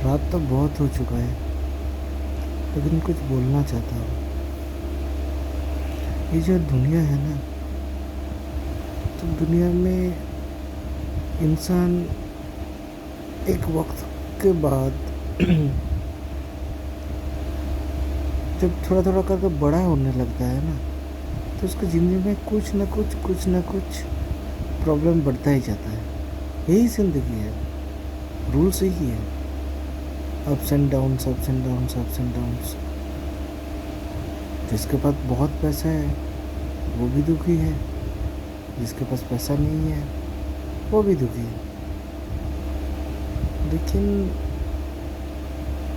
रात तो बहुत हो चुका है, लेकिन कुछ बोलना चाहता हूँ। ये जो दुनिया है ना, तो दुनिया में इंसान एक वक्त के बाद जब थोड़ा थोड़ा करके बड़ा होने लगता है ना, तो उसकी ज़िंदगी में कुछ ना कुछ प्रॉब्लम बढ़ता ही जाता है। यही ज़िंदगी है, रूल्स यही है। Ups and downs, ups and downs, ups and downs. जिसके पास बहुत पैसा है वो भी दुखी है, जिसके पास पैसा नहीं है वो भी दुखी है। लेकिन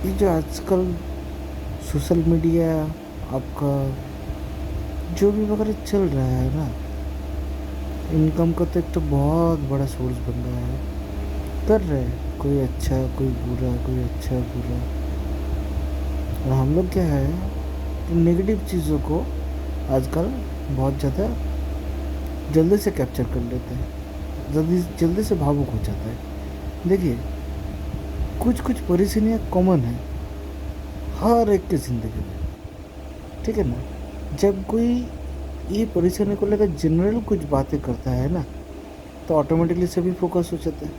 ये जो आजकल सोशल मीडिया आपका जो भी वगैरह चल रहा है ना, इनकम का तो एक तो बहुत बड़ा सोर्स बन रहा है। कर रहे हैं कोई अच्छा कोई बुरा, कोई अच्छा बुरा। और हम लोग क्या है कि नेगेटिव चीज़ों को आजकल बहुत ज़्यादा जल्दी से कैप्चर कर लेते हैं, जल्दी जल्दी से भावुक हो जाता है। देखिए, कुछ कुछ परेशानियाँ कॉमन है हर एक की ज़िंदगी में, ठीक है ना। जब कोई ये परेशानी को लेकर जनरल कुछ बातें करता है ना, तो ऑटोमेटिकली सभी फोकस हो जाता है।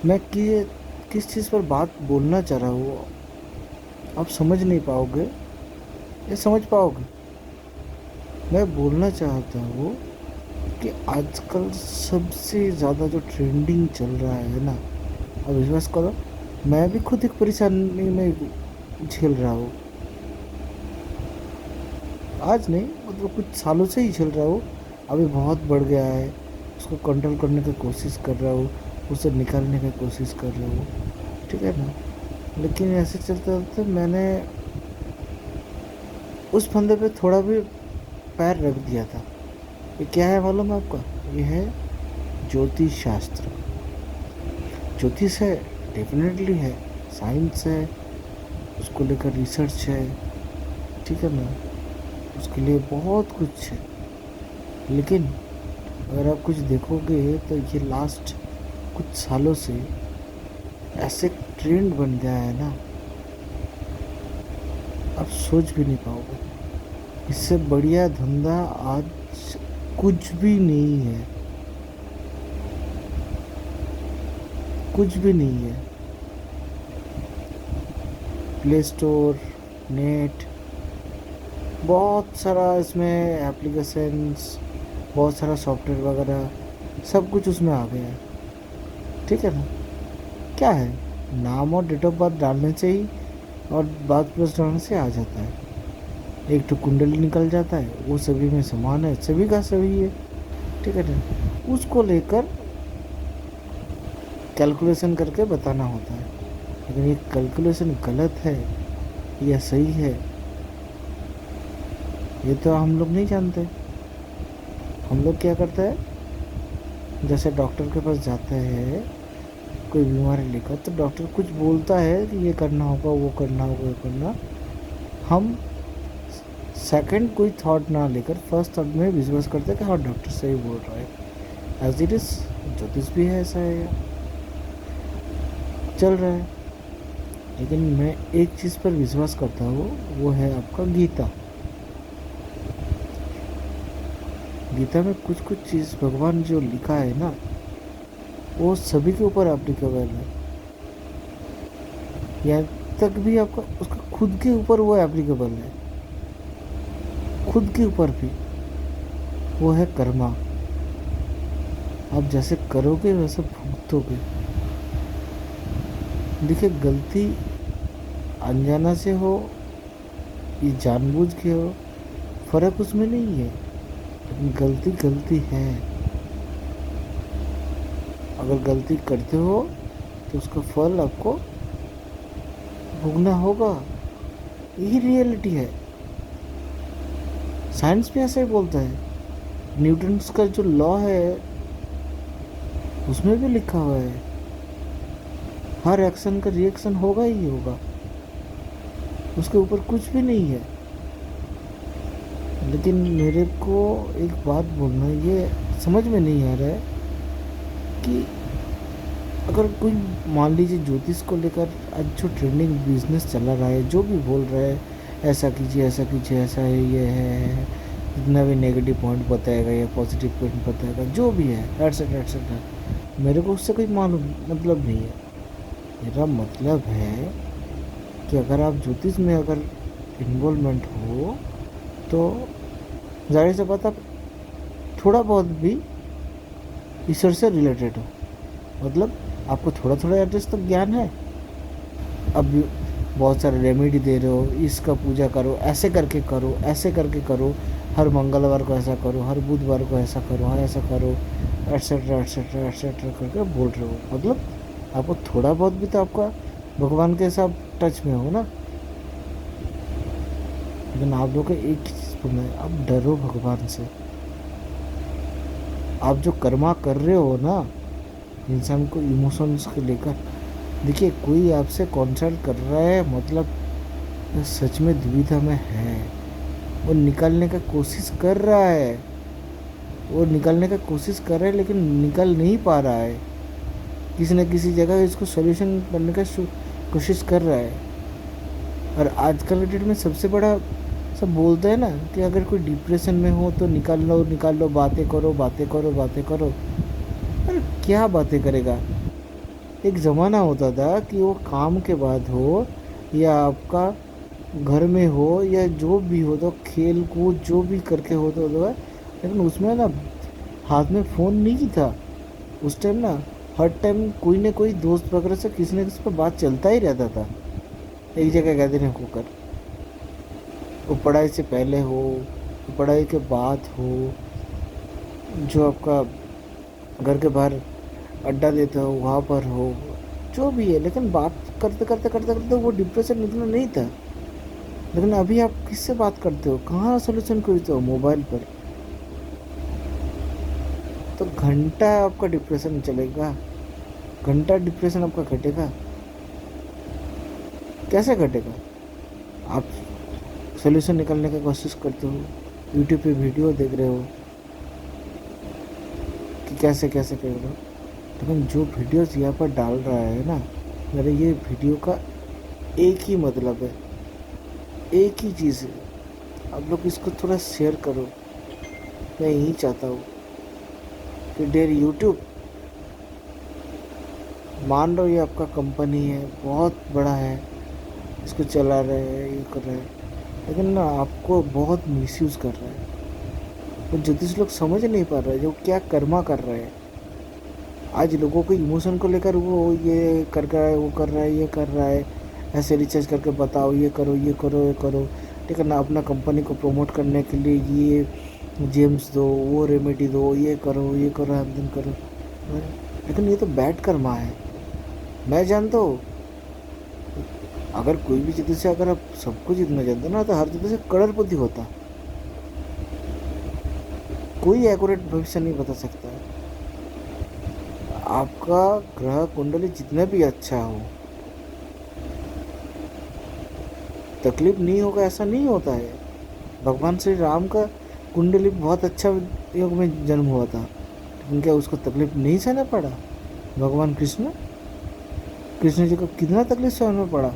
मैं कि किस चीज़ पर बात बोलना चाह रहा हूँ आप समझ नहीं पाओगे या समझ पाओगे। मैं बोलना चाहता हूँ कि आजकल सबसे ज़्यादा जो ट्रेंडिंग चल रहा है ना, अब विश्वास करो, मैं भी खुद एक परेशानी में झेल रहा हूँ। आज नहीं, मतलब कुछ सालों से ही झेल रहा हूँ। अभी बहुत बढ़ गया है, उसको कंट्रोल करने की कोशिश कर रहा हूँ, उसे निकालने की कोशिश कर रहा हूँ, ठीक है ना। लेकिन ऐसे चलते चलते मैंने उस फंदे पे थोड़ा भी पैर रख दिया था। ये क्या है मालूम है आपका? ये है ज्योतिष शास्त्र। ज्योतिष है, डेफिनेटली है, साइंस है, उसको लेकर रिसर्च है, ठीक है ना। उसके लिए बहुत कुछ है। लेकिन अगर आप कुछ देखोगे तो ये लास्ट कुछ सालों से ऐसे ट्रेंड बन गया है ना, आप सोच भी नहीं पाओगे। इससे बढ़िया धंधा आज कुछ भी नहीं है, कुछ भी नहीं है। प्ले स्टोर, नेट, बहुत सारा इसमें एप्लीकेशंस, बहुत सारा सॉफ्टवेयर वगैरह, सब कुछ उसमें आ गया है, ठीक है ना। क्या है, नाम और डेट ऑफ बर्थ डालने से ही और बात प्लस डालने से आ जाता है। एक तो कुंडली निकल जाता है, वो सभी में समान है, सभी का सभी है, ठीक है ना। उसको लेकर कैलकुलेशन करके बताना होता है। लेकिन ये कैलकुलेशन गलत है या सही है, ये तो हम लोग नहीं जानते। हम लोग क्या करते हैं, जैसे डॉक्टर के पास जाते हैं कोई बीमारी लेकर, तो डॉक्टर कुछ बोलता है कि ये करना होगा, वो करना होगा, ये करना। हम सेकंड कोई थॉट ना लेकर फर्स्ट थॉट में विश्वास करते हैं कि हाँ डॉक्टर सही बोल रहा है। एज इट इज ज्योतिष भी है, ऐसा है, चल रहा है। लेकिन मैं एक चीज़ पर विश्वास करता हूँ, वो है आपका गीता। गीता में कुछ कुछ चीज़ भगवान जो लिखा है ना, वो सभी के ऊपर एप्लीकेबल है। यहाँ तक भी आपका उसका खुद के ऊपर वो एप्लीकेबल है, खुद के ऊपर भी। वो है कर्मा। आप जैसे करोगे वैसे भुगतोगे। देखिए, गलती अनजाना से हो ये जानबूझ के हो, फर्क उसमें नहीं है, लेकिन गलती गलती है। अगर गलती करते हो तो उसका फल आपको भोगना होगा। यही रियलिटी है। साइंस भी ऐसा ही बोलता है। न्यूटन्स का जो लॉ है उसमें भी लिखा हुआ है, हर एक्शन का रिएक्शन होगा ही होगा, उसके ऊपर कुछ भी नहीं है। लेकिन मेरे को एक बात बोलना, ये समझ में नहीं आ रहा है कि अगर कोई मान लीजिए ज्योतिष को लेकर आज जो ट्रेंडिंग बिजनेस चला रहा है, जो भी बोल रहा है, ऐसा कीजिए ऐसा कीजिए, ऐसा है, ये है, जितना भी नेगेटिव पॉइंट बताएगा या पॉजिटिव पॉइंट बताएगा, जो भी है एटसेट्रा एटसेट्रा, मेरे को उससे कोई मालूम मतलब नहीं है। मेरा मतलब है कि अगर आप ज्योतिष में अगर इन्वॉल्वमेंट हो तो जाहिर सी बात आप थोड़ा बहुत भी ईश्वर से रिलेटेड हो, मतलब आपको थोड़ा थोड़ा एटलीस्ट तो ज्ञान है। अब भी बहुत सारे रेमेडी दे रहे हो, इसका पूजा करो, ऐसे करके करो, ऐसे करके करो, हर मंगलवार को ऐसा करो, हर बुधवार को ऐसा करो, हाँ ऐसा करो, एटसेट्रा एटसेट्रा एटसेट्रा करके बोल रहे हो, मतलब आपको थोड़ा बहुत भी तो आपका भगवान के साथ टच में हो ना। लेकिन आप लोग को एक ही चीज़ बोलना है, आप डरो भगवान से। आप जो कर्मा कर रहे हो ना इंसान को इमोशंस को लेकर, देखिए कोई आपसे कंसल्ट कर रहा है मतलब वो सच में दुविधा में है, वो निकालने का कोशिश कर रहा है, वो निकालने का कोशिश कर रहा है लेकिन निकल नहीं पा रहा है, किसी न किसी जगह इसको सॉल्यूशन करने का कोशिश कर रहा है। और आजकल के डेट में सबसे बड़ा सब बोलते हैं ना कि अगर कोई डिप्रेशन में हो तो निकाल लो, बातें करो बातें करो बातें करो। अरे क्या बातें करेगा। एक ज़माना होता था कि वो काम के बाद हो या आपका घर में हो या जो भी हो तो खेल कूद जो भी करके हो तो है, लेकिन उसमें ना हाथ में फ़ोन नहीं था उस टाइम ना। हर टाइम कोई ना कोई दोस्त वगैरह से किसी न किसी पर बात चलता ही रहता था, एक जगह गैदरिंग होकर, वो पढ़ाई से पहले हो, पढ़ाई के बाद हो, जो आपका घर के बाहर अड्डा देते हो वहाँ पर हो, जो भी है, लेकिन बात करते करते करते करते वो डिप्रेशन निकला नहीं था। लेकिन अभी आप किससे बात करते हो, कहाँ सोल्यूशन खोजते हो, मोबाइल पर। तो घंटा आपका डिप्रेशन चलेगा, घंटा डिप्रेशन आपका घटेगा, कैसे घटेगा। आप सोल्यूशन निकालने की कोशिश करते हो, यूट्यूब पे वीडियो देख रहे हो कि कैसे कैसे कर रहे हो, लेकिन जो वीडियोस यहाँ पर डाल रहा है ना, मेरे ये वीडियो का एक ही मतलब है, एक ही चीज़ है, आप लोग इसको थोड़ा शेयर करो। मैं यही चाहता हूँ कि डेयर यूट्यूब, मान लो ये आपका कंपनी है, बहुत बड़ा है, इसको चला रहे हैं, ये कर रहे हैं, लेकिन ना आपको बहुत मिसयूज़ कर रहा है। तो ज्योतिष लोग समझ नहीं पा रहे जो क्या कर्मा कर रहे हैं। आज लोगों को इमोशन को लेकर वो ये कर रहा है, वो कर रहा है, ये कर रहा है, ऐसे रिसर्च करके बताओ, ये करो ये करो ये करो, ठीक है ना, अपना कंपनी को प्रमोट करने के लिए ये जेम्स दो, वो रेमेडी दो, ये करो हम दिन करो। लेकिन ये तो बैड कर्मा है। मैं जानता हूँ अगर कोई भी चीज़ से अगर आप सब कुछ इतना जानते ना तो हर चीज़ से करोड़पति होता। कोई एक्यूरेट भविष्य नहीं बता सकता है। आपका ग्रह कुंडली जितना भी अच्छा हो, तकलीफ नहीं होगा ऐसा नहीं होता है। भगवान श्री राम का कुंडली बहुत अच्छा योग में जन्म हुआ था, लेकिन क्या उसको तकलीफ नहीं सहना पड़ा। भगवान कृष्ण कृष्ण जी को कितना तकलीफ सहना पड़ा।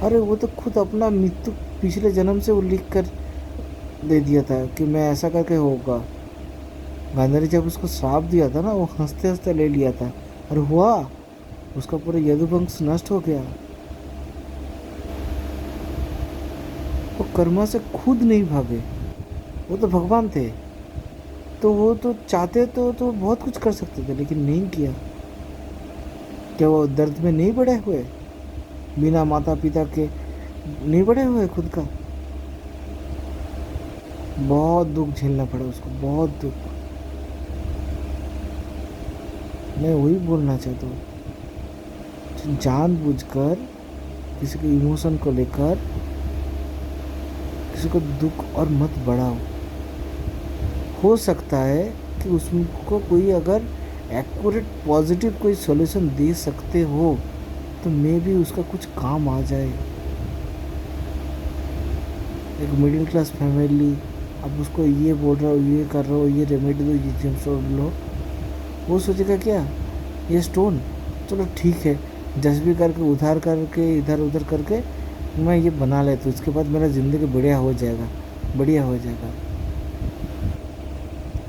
अरे वो तो खुद अपना मृत्यु पिछले जन्म से वो लिख कर दे दिया था कि मैं ऐसा करके होगा। गांधारी जब उसको श्राप दिया था ना, वो हंसते हंसते ले लिया था, और हुआ उसका पूरा यदुवंश नष्ट हो गया। वो कर्मा से खुद नहीं भागे, वो तो भगवान थे, तो वो तो चाहते तो बहुत कुछ कर सकते थे, लेकिन नहीं किया। क्या वो दर्द में नहीं बड़े हुए, बिना माता पिता के नहीं बड़े हुए खुद का। बहुत दुख झेलना पड़ा उसको, बहुत दुख। मैं वही बोलना चाहता हूँ, जानबूझकर किसी के इमोशन को लेकर किसी को दुख और मत बढ़ाओ। हो सकता है कि उसको कोई अगर एक्यूरेट पॉजिटिव कोई सॉल्यूशन दे सकते हो तो मे भी उसका कुछ काम आ जाए। एक मिडिल क्लास फैमिली, अब उसको ये बोल रहे हो, ये कर रहे हो, ये रेमेडी दो, ये जिम लो, वो सोचेगा क्या, ये स्टोन, चलो ठीक है, जस भी करके उधार करके इधर उधर करके मैं ये बना लेता हूँ, उसके बाद मेरा ज़िंदगी बढ़िया हो जाएगा, बढ़िया हो जाएगा।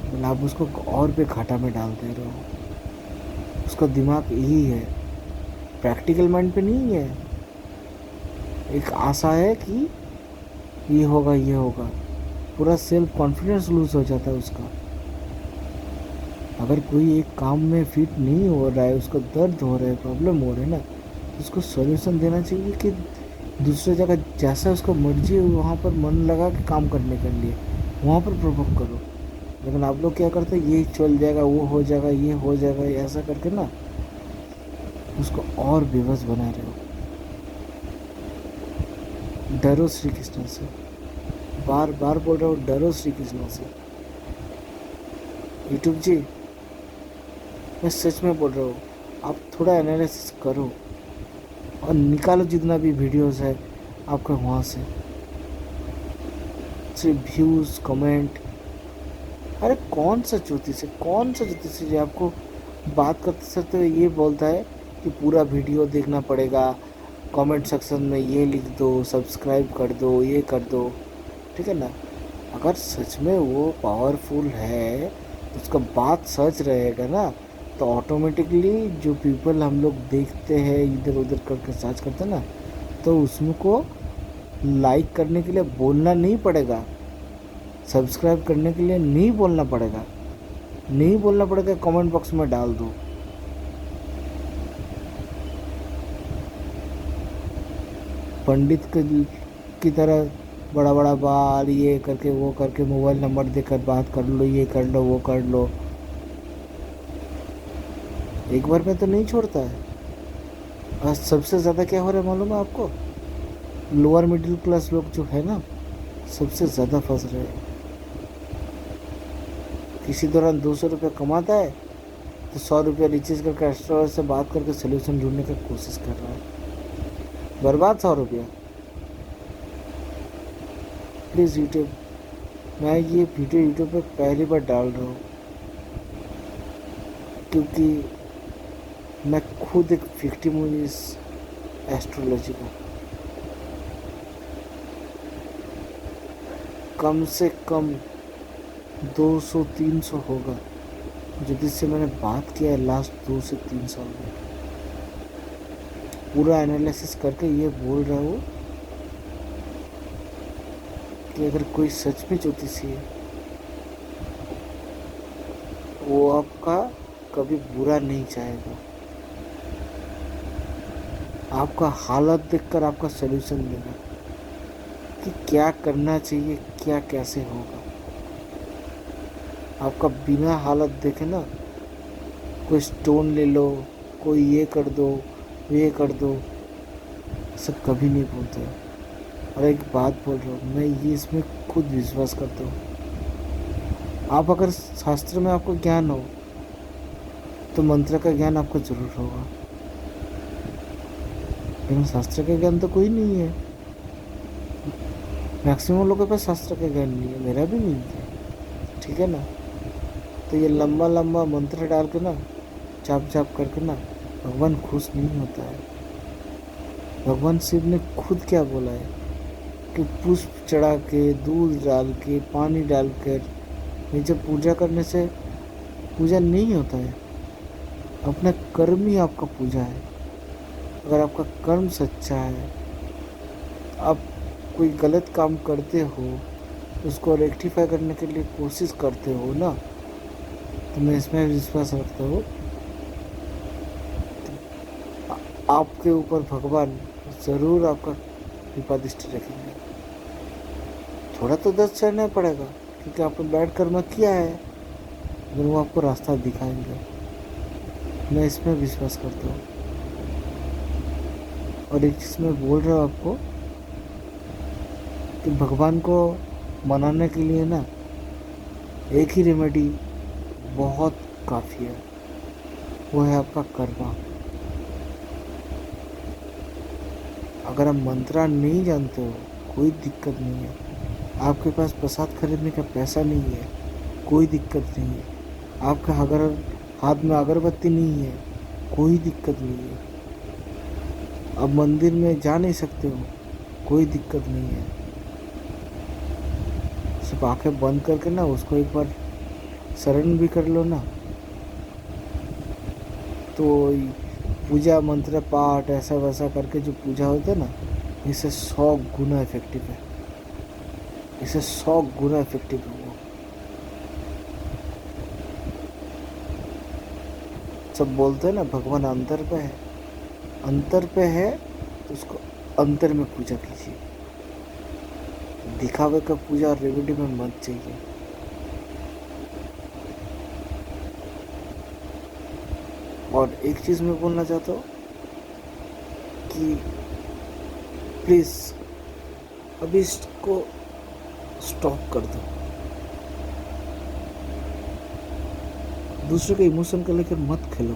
मतलब आप उसको और भी घाटा में डाल दे रहे हो। उसका दिमाग यही है, प्रैक्टिकल माइंड पे नहीं है। एक आशा है कि ये होगा ये होगा, पूरा सेल्फ कॉन्फिडेंस लूज हो जाता है उसका। अगर कोई एक काम में फिट नहीं हो रहा है, उसको दर्द हो रहा है, प्रॉब्लम हो रहा है ना, तो उसको सॉल्यूशन देना चाहिए कि दूसरी जगह जैसा उसका मर्जी हो वहाँ पर मन लगा के काम करने के लिए वहाँ पर प्रोवोक करो। लेकिन आप लोग क्या करते हैं, ये चल जाएगा, वो हो जाएगा, ये हो जाएगा, ऐसा करके ना उसको और बेबस बना रहे हो। डरो श्री कृष्ण से, बार बार बोल रहा हूँ, डरो श्री कृष्ण से। यूट्यूब जी, मैं सच में बोल रहा हूँ, आप थोड़ा एनालिसिस करो और निकालो जितना भी वीडियोस है आपका वहाँ से। सिर्फ व्यूज़ कमेंट, अरे कौन सा ज्योतिष है जो आपको बात करते सकते हुए ये बोलता है कि पूरा वीडियो देखना पड़ेगा, कमेंट सेक्शन में ये लिख दो, सब्सक्राइब कर दो, ये कर दो, ठीक है ना। अगर सच में वो पावरफुल है तो उसका बात सच रहेगा ना, तो ऑटोमेटिकली जो पीपल हम लोग देखते हैं इधर उधर करके सर्च करते हैं ना, तो उसमें को लाइक करने के लिए बोलना नहीं पड़ेगा, सब्सक्राइब करने के लिए नहीं बोलना पड़ेगा, नहीं बोलना पड़ेगा, कमेंट बॉक्स में डाल दो। पंडित की तरह बड़ा बड़ा बाल ये करके वो करके मोबाइल नंबर देकर बात कर लो, ये कर लो, वो कर लो, एक बार में तो नहीं छोड़ता है। और सबसे ज़्यादा क्या हो रहा है मालूम है आपको, लोअर मिडिल क्लास लोग जो है ना, सबसे ज़्यादा फंस रहे हैं। किसी दौरान 200 रुपये कमाता है तो 100 रुपये रिचार्ज करके एक्स्ट्रा से बात करके सोल्यूशन ढूंढने की कोशिश कर रहा है, बर्बाद 100 रुपया। प्लीज़ यूट्यूब, मैं ये वीडियो यूट्यूब पे पहली बार डाल रहा हूँ क्योंकि मैं खुद एक विक्टिम हूँ इस एस्ट्रोलॉजी का। कम से कम 200-300 होगा जो जिससे मैंने बात किया है लास्ट 2 से 3 साल में। पूरा एनालिसिस करके ये बोल रहा हूँ कि अगर कोई सच में ज्योतिषी है वो आपका कभी बुरा नहीं चाहेगा, आपका हालत देखकर आपका सलूशन देगा कि क्या करना चाहिए, क्या कैसे होगा। आपका बिना हालत देखे ना कोई स्टोन ले लो, कोई ये कर दो, ये कर दो, ऐसा कभी नहीं बोलते। और एक बात बोल रहा हूँ, मैं ये इसमें खुद विश्वास करता हूँ। आप अगर शास्त्र में आपको ज्ञान हो तो मंत्र का ज्ञान आपको जरूर होगा, लेकिन शास्त्र का ज्ञान तो कोई नहीं है। मैक्सिमम लोगों के पास शास्त्र का ज्ञान नहीं है, मेरा भी नहीं है, ठीक है ना। तो ये लंबा लंबा मंत्र डाल के ना, जाप जाप करके ना, भगवान खुश नहीं होता है। भगवान शिव ने खुद क्या बोला है कि पुष्प चढ़ा के, दूध डाल के, पानी डाल कर ये जब पूजा करने से पूजा नहीं होता है, अपना कर्म ही आपका पूजा है। अगर आपका कर्म सच्चा है, आप कोई गलत काम करते हो, उसको रेक्टिफाई करने के लिए कोशिश करते हो ना, तो मैं इसमें विश्वास रखता हूँ आपके ऊपर भगवान ज़रूर आपका कृपा दृष्टि रखेंगे। थोड़ा तो दर्द सहना पड़ेगा क्योंकि आपने बैड कर्म किया है, लेकिन वो आपको रास्ता दिखाएंगे, मैं इसमें विश्वास करता हूँ। और एक चीज़ मैं बोल रहा हूँ आपको कि भगवान को मनाने के लिए ना एक ही रेमेडी बहुत काफ़ी है, वो है आपका कर्मा। अगर आप मंत्रा नहीं जानते हो कोई दिक्कत नहीं है, आपके पास प्रसाद खरीदने का पैसा नहीं है कोई दिक्कत नहीं है, आपका अगर हाथ में अगरबत्ती नहीं है, कोई दिक्कत नहीं है। अब मंदिर में जा नहीं सकते हो, कोई दिक्कत नहीं है। सिर्फ आंखें बंद करके ना उसको एक बार शरण भी कर लो ना, तो पूजा मंत्र पाठ ऐसा वैसा करके जो पूजा होता है ना, इससे 100 गुना इफेक्टिव है, इससे 100 गुना इफेक्टिव है वो। सब बोलते हैं ना भगवान अंतर पे है, अंतर पे है तो उसको अंतर में पूजा कीजिए। दिखावे का पूजा और रेमेडी में मत चाहिए। और एक चीज़ मैं बोलना चाहता हूँ कि प्लीज़ अभी इसको स्टॉप कर दो। दूसरे के इमोशन को लेकर मत खेलो।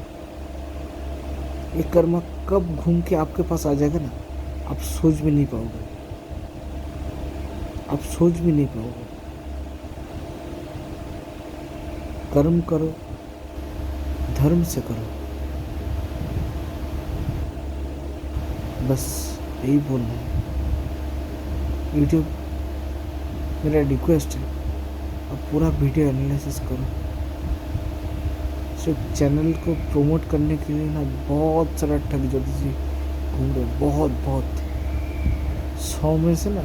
ये कर्म कब घूम के आपके पास आ जाएगा ना, आप सोच भी नहीं पाओगे, आप सोच भी नहीं पाओगे। कर्म करो, धर्म से करो, बस यही बोलना है। यूट्यूब मेरा रिक्वेस्ट है, अब पूरा वीडियो एनालिसिस करो। सिर्फ चैनल को प्रमोट करने के लिए ना बहुत सारा ठग ज्योतिषी घूम रहे, बहुत बहुत। 100 में से ना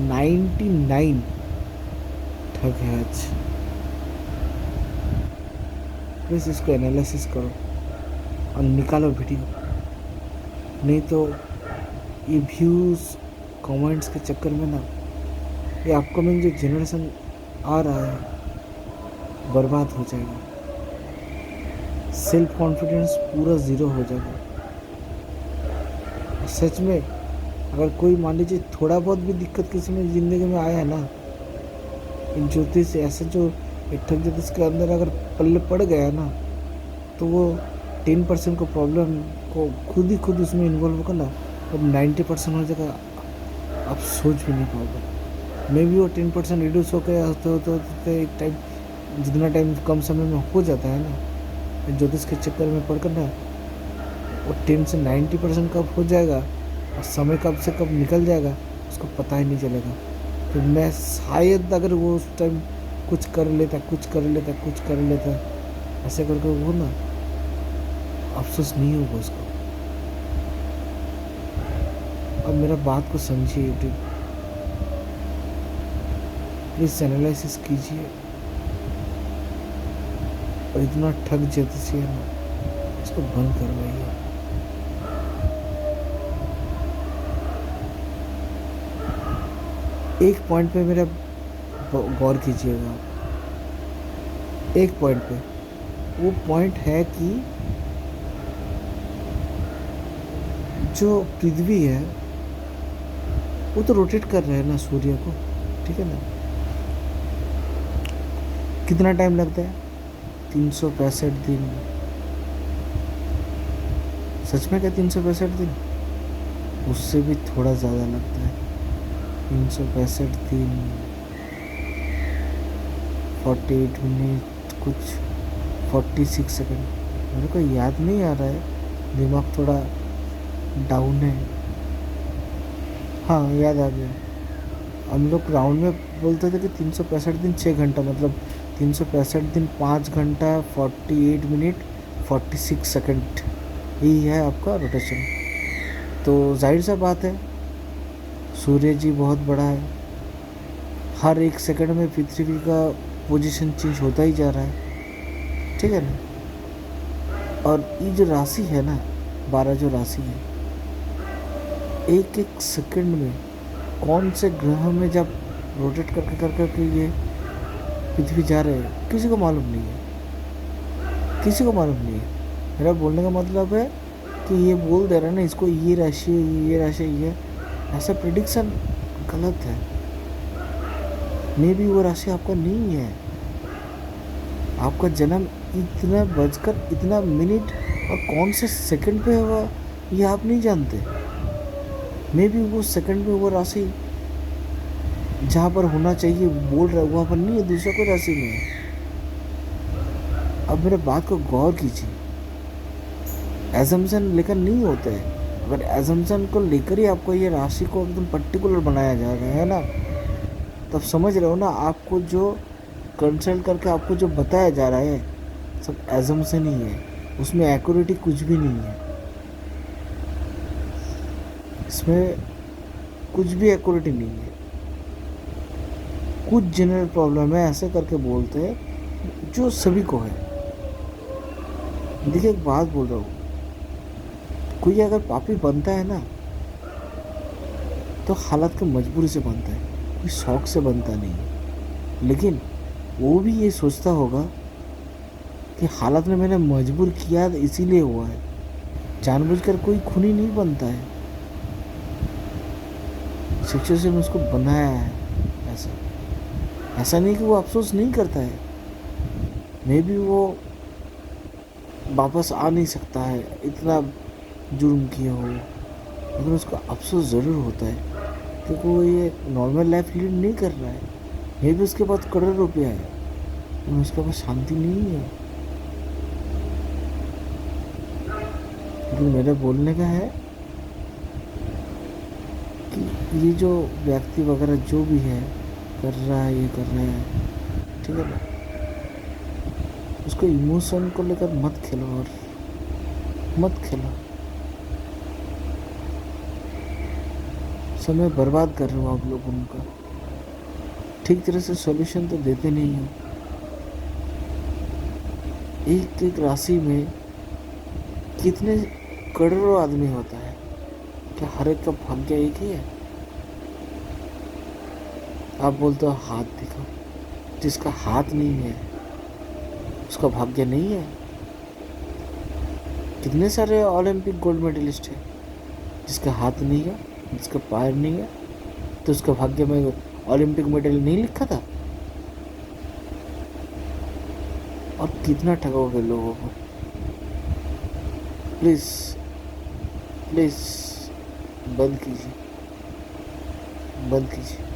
99 ठग है आज। प्लीज़ इसको एनालिसिस करो और निकालो वीडियो, नहीं तो ये व्यूज़ कमेंट्स के चक्कर में ना ये अपकमिंग जो जनरेशन आ रहा है बर्बाद हो जाएगा। सेल्फ कॉन्फिडेंस पूरा ज़ीरो हो जाएगा। सच में अगर कोई मान लीजिए थोड़ा बहुत भी दिक्कत किसी में ज़िंदगी में आया है ना, इन ज्योतिष ऐसे जो ठग ज्योतिष के अंदर अगर पल्ले पड़ गया ना, तो वो 10% को प्रॉब्लम को खुद उसमें इन्वॉल्व होगा ना, अब 90% हो जाएगा। आप सोच भी नहीं पाओगे। मे भी वो 10% रिड्यूस हो गया होते एक टाइम, जितना टाइम कम समय में हो जाता है ना, ज्योतिष के चक्कर में पड़कर ना वो 10 से 90% कब हो जाएगा और समय कब से कब निकल जाएगा उसको पता ही नहीं चलेगा। तो मैं शायद अगर वो उस टाइम कुछ कर लेता ऐसे करके वो ना अफसोस नहीं होगा उसको। अब मेरा बात को समझिए यूट्यूब, प्लीज़ एनालिसिस कीजिए और इतना ठग ज्योतिषी है ना, इसको बंद करवाइए। एक पॉइंट पे मेरा गौर कीजिएगा, एक पॉइंट पे। वो पॉइंट है कि जो पृथ्वी है वो तो रोटेट कर रहा है ना सूर्य को, ठीक है ना। कितना टाइम लगता है? 365 दिन। सच में क्या 365 दिन? उससे भी थोड़ा ज़्यादा लगता है। 365 दिन 48 मिनट कुछ 46 सेकंड, मेरे को याद नहीं आ रहा है, दिमाग थोड़ा डाउन है। हाँ याद आ गया। हम लोग राउंड में बोलते थे कि 365 दिन 6 घंटा, मतलब 365 दिन 5 घंटा 48 मिनट 46 सेकंड, यही है आपका रोटेशन। तो जाहिर सा बात है सूर्य जी बहुत बड़ा है, हर एक सेकंड में पृथ्वी का पोजीशन चेंज होता ही जा रहा है, ठीक है ना। और ये जो राशि है ना, 12 जो राशि है, एक एक सेकंड में कौन से ग्रह में जब रोटेट करके ये पृथ्वी जा रहे हैं किसी को मालूम नहीं है, किसी को मालूम नहीं है। मेरा बोलने का मतलब है कि ये बोल दे रहा है ना इसको ये राशि ये राशि ये, ऐसा प्रिडिक्शन गलत है। मे भी वो राशि आपका नहीं है। आपका जन्म इतना बजकर इतना मिनट और कौन से सेकंड पे हुआ ये आप नहीं जानते। मे भी वो सेकंड में वो राशि जहाँ पर होना चाहिए बोल रहा है वहाँ पर नहीं है, दूसरा कोई राशि में है। अब मेरे बात को गौर कीजिए, एजम्पशन लेकर नहीं होते हैं। अगर एजम्पशन को लेकर ही आपको ये राशि को एकदम पर्टिकुलर बनाया जा रहा है ना, तब समझ रहे हो ना, आपको जो कंसल्ट करके आपको जो बताया जा रहा है सब एजम्पशन ही है, उसमें एक्यूरेटी कुछ भी नहीं है, इसमें कुछ भी एक्यूरेटी नहीं है। कुछ जनरल प्रॉब्लम है ऐसे करके बोलते हैं जो सभी को है। देखिए एक बात बोल रहा हूँ, कोई अगर पापी बनता है ना तो हालत की मजबूरी से बनता है, कोई शौक से बनता नहीं है। लेकिन वो भी ये सोचता होगा कि हालत ने मैंने मजबूर किया तो इसीलिए हुआ है, जानबूझकर कोई खूनी नहीं बनता है, सिचुएशन उसको बनाया है ऐसा। ऐसा नहीं कि वो अफसोस नहीं करता है, मे बी वो वापस आ नहीं सकता है इतना जुर्म किया हो, लेकिन उसका अफसोस ज़रूर होता है क्योंकि वो ये नॉर्मल लाइफ लीड नहीं कर रहा है। मे बी उसके पास करोड़ रुपया है लेकिन उसके पास शांति नहीं है। लेकिन मेरा बोलने का है कि ये जो व्यक्ति वगैरह जो भी है कर रहा है, ये कर रहा है, ठीक है ना, उसको इमोशन को लेकर मत खेलो और मत खेलो। समय बर्बाद कर रहे हो आप लोग उनका, ठीक तरह से सॉल्यूशन तो देते नहीं हो। एक एक राशि में कितने करोड़ों आदमी होता है, क्या हर एक का भाग्य एक ही है? आप बोलते हो हाथ दिखाओ, जिसका हाथ नहीं है उसका भाग्य नहीं है। कितने सारे ओलंपिक गोल्ड मेडलिस्ट हैं जिसका हाथ नहीं है, जिसका पैर नहीं है, तो उसका भाग्य में ओलंपिक मेडल नहीं लिखा था। और कितना ठगोगे लोगों को। प्लीज़ प्लीज़ बंद कीजिए, बंद कीजिए।